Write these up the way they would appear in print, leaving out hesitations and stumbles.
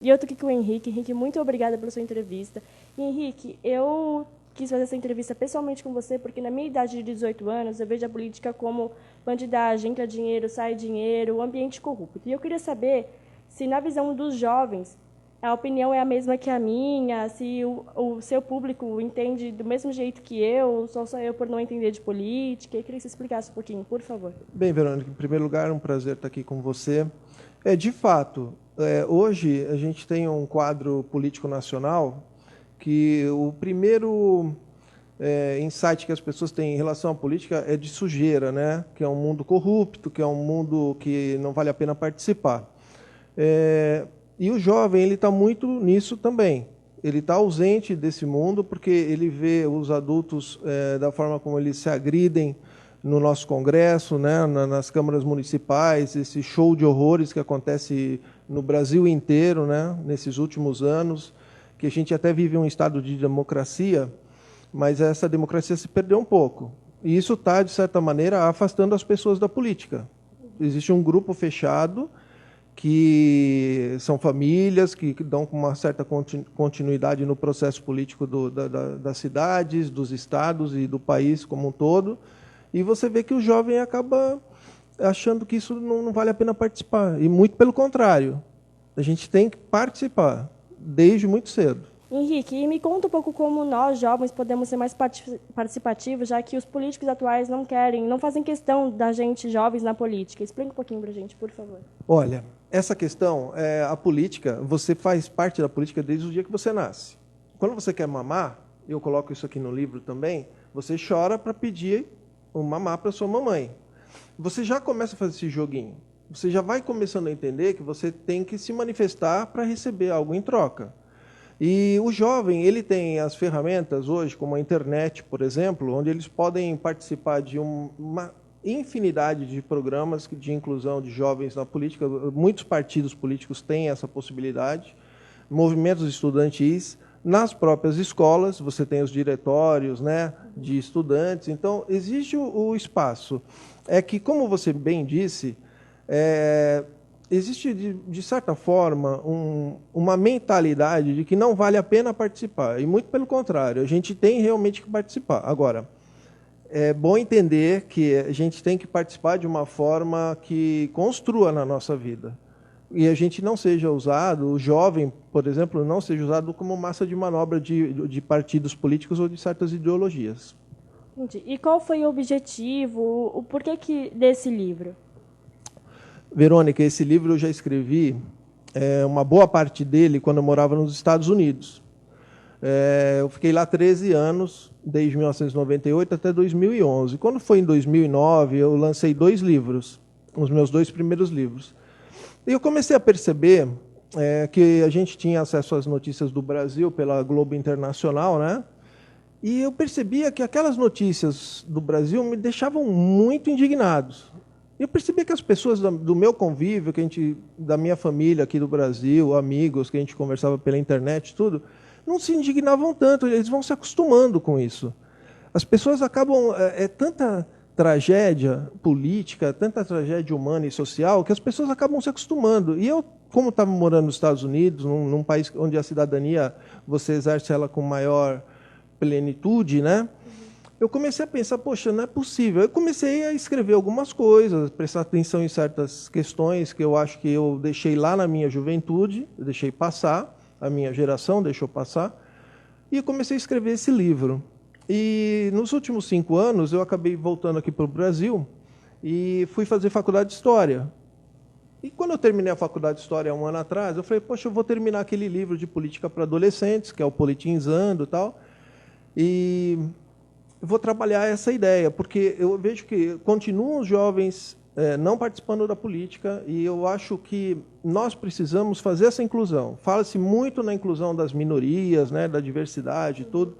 E eu estou aqui com o Henrique. Henrique, muito obrigada pela sua entrevista. E, Henrique, eu quis fazer essa entrevista pessoalmente com você porque, na minha idade de 18 anos, eu vejo a política como bandidagem, entra dinheiro, sai dinheiro, um ambiente corrupto. E eu queria saber se, na visão dos jovens, a opinião é a mesma que a minha, se o seu público entende do mesmo jeito que eu, só eu por não entender de política. Eu queria que você explicasse um pouquinho, por favor. Bem, Verônica, em primeiro lugar, é um prazer estar aqui com você. De fato, hoje a gente tem um quadro político nacional que o primeiro insight que as pessoas têm em relação à política é de sujeira, né? Que é um mundo corrupto, que é um mundo que não vale a pena participar. E o jovem ele está muito nisso também. Ele está ausente desse mundo porque ele vê os adultos da forma como eles se agridem no nosso Congresso, né, nas câmaras municipais, esse show de horrores que acontece no Brasil inteiro, né, nesses últimos anos, que a gente até vive um estado de democracia, mas essa democracia se perdeu um pouco. E isso está, de certa maneira, afastando as pessoas da política. Existe um grupo fechado que são famílias que dão uma certa continuidade no processo político das cidades, dos estados e do país como um todo, e você vê que o jovem acaba achando que isso não vale a pena participar, e muito pelo contrário, a gente tem que participar, desde muito cedo. Henrique, e me conta um pouco como nós, jovens, podemos ser mais participativos, já que os políticos atuais não fazem questão da gente, jovens, na política. Explica um pouquinho para a gente, por favor. Olha, essa questão, a política, você faz parte da política desde o dia que você nasce. Quando você quer mamar, eu coloco isso aqui no livro também, você chora para pedir um mamar para sua mamãe. Você já começa a fazer esse joguinho. Você já vai começando a entender que você tem que se manifestar para receber algo em troca. E o jovem, ele tem as ferramentas hoje, como a internet, por exemplo, onde eles podem participar de uma infinidade de programas de inclusão de jovens na política. Muitos partidos políticos têm essa possibilidade, movimentos estudantis, nas próprias escolas, você tem os diretórios, né, de estudantes. Então, existe o espaço. É que, como você bem disse, existe, de certa forma, uma mentalidade de que não vale a pena participar. E, muito pelo contrário, a gente tem realmente que participar. Agora, é bom entender que a gente tem que participar de uma forma que construa na nossa vida. E a gente não seja usado, o jovem, por exemplo, não seja usado como massa de manobra de partidos políticos ou de certas ideologias. Entendi. E qual foi o objetivo, o porquê desse livro? Verônica, esse livro eu já escrevi uma boa parte dele quando eu morava nos Estados Unidos. Eu fiquei lá 13 anos, desde 1998 até 2011. Quando foi em 2009, eu lancei 2 livros, os meus 2 primeiros livros. E eu comecei a perceber que a gente tinha acesso às notícias do Brasil pela Globo Internacional, né? E eu percebia que aquelas notícias do Brasil me deixavam muito indignados. Eu percebia que as pessoas do meu convívio, da minha família aqui do Brasil, amigos, que a gente conversava pela internet, tudo, não se indignavam tanto, eles vão se acostumando com isso. As pessoas acabam... tanta tragédia política, tanta tragédia humana e social, que as pessoas acabam se acostumando. E eu, como estava morando nos Estados Unidos, num país onde a cidadania, você exerce ela com maior plenitude, né? Eu comecei a pensar, poxa, não é possível. Eu comecei a escrever algumas coisas, prestar atenção em certas questões que eu acho que eu deixei lá na minha juventude, eu deixei passar, a minha geração deixou passar, e eu comecei a escrever esse livro. E nos últimos 5 anos, eu acabei voltando aqui para o Brasil e fui fazer faculdade de História. E quando eu terminei a faculdade de História 1 ano atrás, eu falei, poxa, eu vou terminar aquele livro de política para adolescentes, que é o Politinzando e tal, e vou trabalhar essa ideia, porque eu vejo que continuam os jovens não participando da política, e eu acho que nós precisamos fazer essa inclusão. Fala-se muito na inclusão das minorias, né, da diversidade e tudo,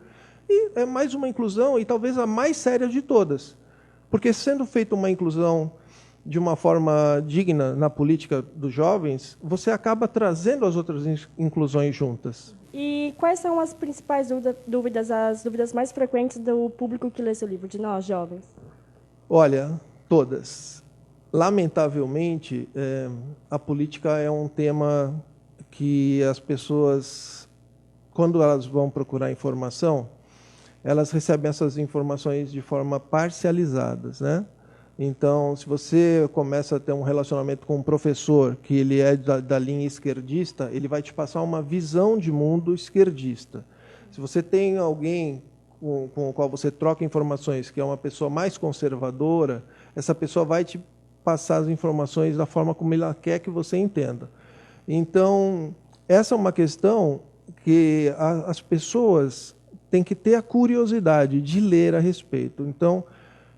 e é mais uma inclusão, e talvez a mais séria de todas. Porque sendo feita uma inclusão de uma forma digna na política dos jovens, você acaba trazendo as outras inclusões juntas. E quais são as principais dúvidas, as dúvidas mais frequentes do público que lê seu livro, de nós, jovens? Olha, todas. Lamentavelmente, a política é um tema que as pessoas, quando elas vão procurar informação, elas recebem essas informações de forma parcializadas, né? Então, se você começa a ter um relacionamento com um professor que ele é da linha esquerdista, ele vai te passar uma visão de mundo esquerdista. Se você tem alguém com o qual você troca informações, que é uma pessoa mais conservadora, essa pessoa vai te passar as informações da forma como ela quer que você entenda. Então, essa é uma questão que as pessoas têm que ter a curiosidade de ler a respeito. Então,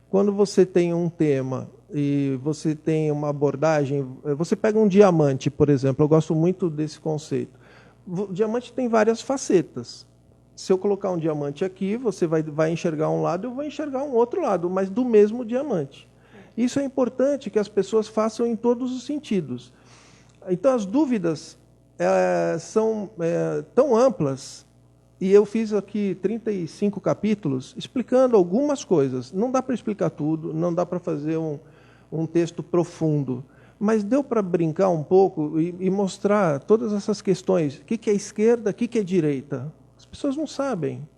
quando você tem um tema e você tem uma abordagem, você pega um diamante, por exemplo, eu gosto muito desse conceito. O diamante tem várias facetas. Se eu colocar um diamante aqui, você vai enxergar um lado, eu vou enxergar um outro lado, mas do mesmo diamante. Isso é importante que as pessoas façam em todos os sentidos. Então, as dúvidas são tão amplas, e eu fiz aqui 35 capítulos explicando algumas coisas. Não dá para explicar tudo, não dá para fazer um texto profundo, mas deu para brincar um pouco e mostrar todas essas questões. O que é esquerda, o que é direita? As pessoas não sabem.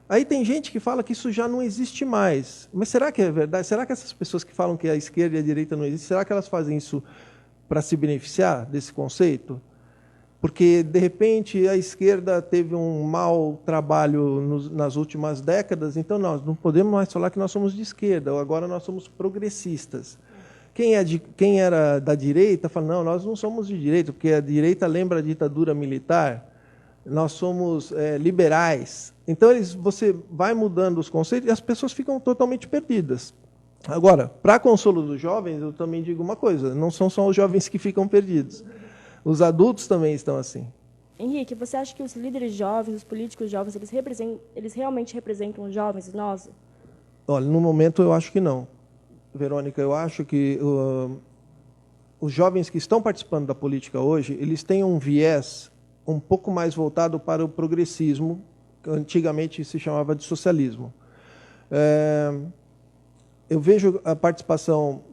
Aí tem gente que fala que isso já não existe mais. Mas será que é verdade? Será que essas pessoas que falam que a esquerda e a direita não existem, será que elas fazem isso para se beneficiar desse conceito? Porque, de repente, a esquerda teve um mau trabalho nas últimas décadas, então nós não podemos mais falar que nós somos de esquerda, agora nós somos progressistas. Quem era da direita fala, não, nós não somos de direita, porque a direita lembra a ditadura militar, nós somos liberais. Então, você vai mudando os conceitos e as pessoas ficam totalmente perdidas. Agora, para consolo dos jovens, eu também digo uma coisa, não são só os jovens que ficam perdidos. Os adultos também estão assim. Henrique, você acha que os líderes jovens, os políticos jovens, eles realmente representam os jovens, nós? Olha, no momento eu acho que não. Verônica, eu acho que os jovens que estão participando da política hoje, eles têm um viés um pouco mais voltado para o progressismo, que antigamente se chamava de socialismo. Eu vejo a participação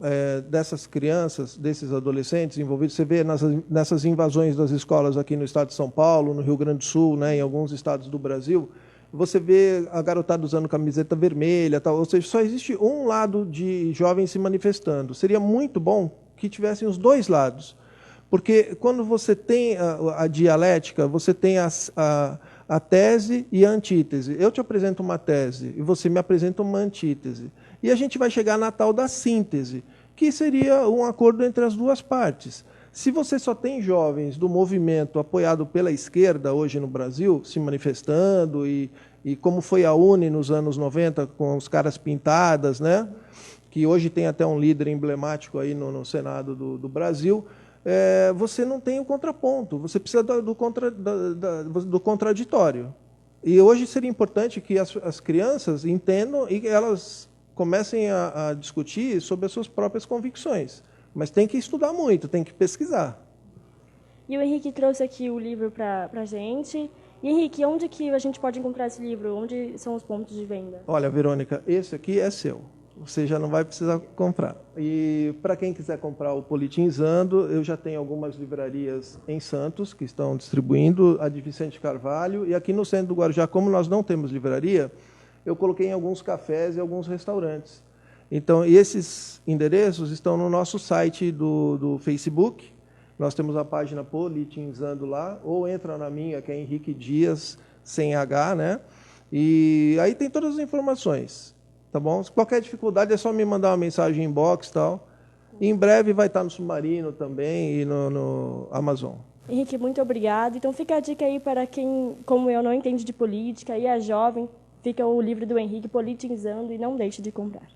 dessas crianças, desses adolescentes envolvidos, você vê nessas invasões das escolas aqui no estado de São Paulo, no Rio Grande do Sul, né, em alguns estados do Brasil, você vê a garotada usando camiseta vermelha, tal, ou seja, só existe um lado de jovens se manifestando. Seria muito bom que tivessem os dois lados, porque quando você tem a dialética, você tem a tese e a antítese. Eu te apresento uma tese e você me apresenta uma antítese. E a gente vai chegar na tal da síntese, que seria um acordo entre as duas partes. Se você só tem jovens do movimento apoiado pela esquerda hoje no Brasil, se manifestando, e como foi a UNE nos anos 90, com os caras pintadas, né? Que hoje tem até um líder emblemático aí no Senado do Brasil, você não tem o contraponto, você precisa do contraditório. E hoje seria importante que as crianças entendam e elas comecem a discutir sobre as suas próprias convicções. Mas tem que estudar muito, tem que pesquisar. E o Henrique trouxe aqui o livro para a gente. E, Henrique, onde que a gente pode encontrar esse livro? Onde são os pontos de venda? Olha, Verônica, esse aqui é seu. Você já não vai precisar comprar. E para quem quiser comprar o Politinzando, eu já tenho algumas livrarias em Santos que estão distribuindo, a de Vicente Carvalho. E aqui no centro do Guarujá, como nós não temos livraria, eu coloquei em alguns cafés e alguns restaurantes. Então, esses endereços estão no nosso site do Facebook. Nós temos a página Politinzando lá, ou entra na minha, que é Henrique Dias, sem H, né? E aí tem todas as informações, tá bom? Se qualquer dificuldade é só me mandar uma mensagem inbox e tal. E em breve vai estar no Submarino também e no Amazon. Henrique, muito obrigado. Então, fica a dica aí para quem, como eu, não entende de política e é jovem, fica o livro do Henrique, Politinzando, e não deixe de comprar.